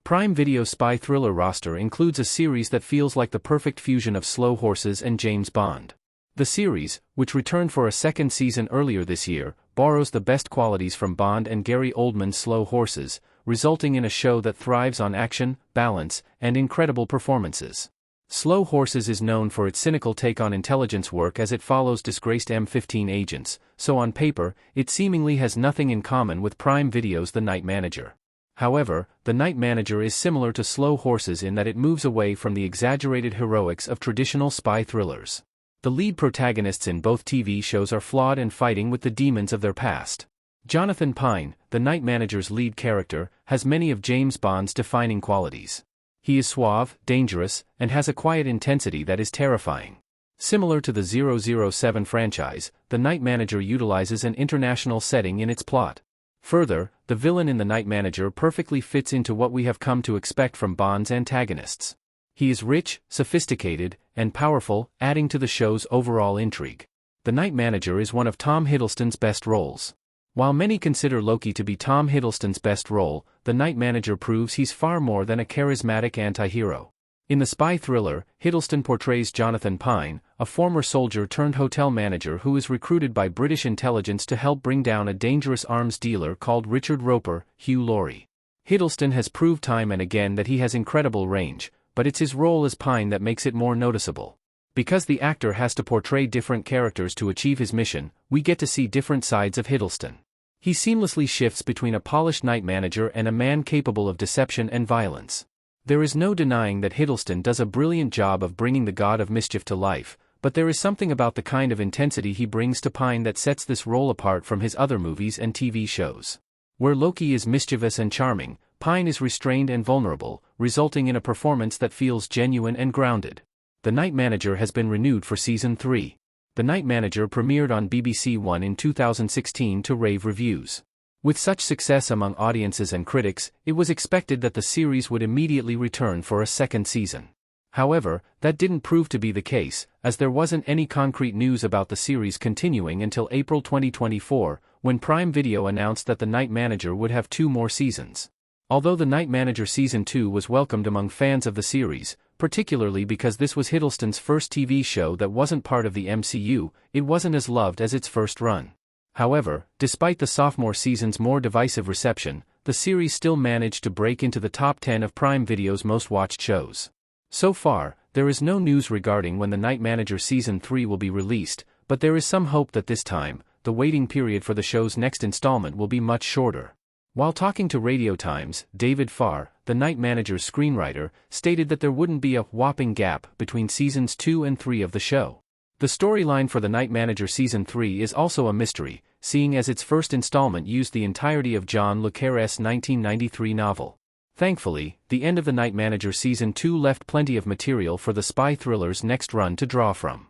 Prime Video spy thriller roster includes a series that feels like the perfect fusion of Slow Horses and James Bond. The series, which returned for a second season earlier this year, borrows the best qualities from Bond and Gary Oldman's Slow Horses, resulting in a show that thrives on action, balance, and incredible performances. Slow Horses is known for its cynical take on intelligence work as it follows disgraced M15 agents, so on paper, it seemingly has nothing in common with Prime Video's The Night Manager. However, The Night Manager is similar to Slow Horses in that it moves away from the exaggerated heroics of traditional spy thrillers. The lead protagonists in both TV shows are flawed and fighting with the demons of their past. Jonathan Pine, The Night Manager's lead character, has many of James Bond's defining qualities. He is suave, dangerous, and has a quiet intensity that is terrifying. Similar to the 007 franchise, The Night Manager utilizes an international setting in its plot. Further, the villain in The Night Manager perfectly fits into what we have come to expect from Bond's antagonists. He is rich, sophisticated, and powerful, adding to the show's overall intrigue. The Night Manager is one of Tom Hiddleston's best roles. While many consider Loki to be Tom Hiddleston's best role, The Night Manager proves he's far more than a charismatic anti-hero. In the spy thriller, Hiddleston portrays Jonathan Pine, a former soldier-turned-hotel manager who is recruited by British intelligence to help bring down a dangerous arms dealer called Richard Roper, Hugh Laurie. Hiddleston has proved time and again that he has incredible range, but it's his role as Pine that makes it more noticeable. Because the actor has to portray different characters to achieve his mission, we get to see different sides of Hiddleston. He seamlessly shifts between a polished night manager and a man capable of deception and violence. There is no denying that Hiddleston does a brilliant job of bringing the god of mischief to life, but there is something about the kind of intensity he brings to Pine that sets this role apart from his other movies and TV shows. Where Loki is mischievous and charming, Pine is restrained and vulnerable, resulting in a performance that feels genuine and grounded. The Night Manager has been renewed for Season 3. The Night Manager premiered on BBC One in 2016 to rave reviews. With such success among audiences and critics, it was expected that the series would immediately return for a second season. However, that didn't prove to be the case, as there wasn't any concrete news about the series continuing until April 2024, when Prime Video announced that The Night Manager would have 2 more seasons. Although The Night Manager Season 2 was welcomed among fans of the series, particularly because this was Hiddleston's first TV show that wasn't part of the MCU, it wasn't as loved as its first run. However, despite the sophomore season's more divisive reception, the series still managed to break into the top 10 of Prime Video's most-watched shows. So far, there is no news regarding when The Night Manager Season 3 will be released, but there is some hope that this time, the waiting period for the show's next installment will be much shorter. While talking to Radio Times, David Farr, The Night Manager's screenwriter, stated that there wouldn't be a whopping gap between Seasons 2 and 3 of the show. The storyline for The Night Manager Season 3 is also a mystery, seeing as its first installment used the entirety of John le Carré's 1993 novel. Thankfully, the end of The Night Manager Season 2 left plenty of material for the spy thriller's next run to draw from.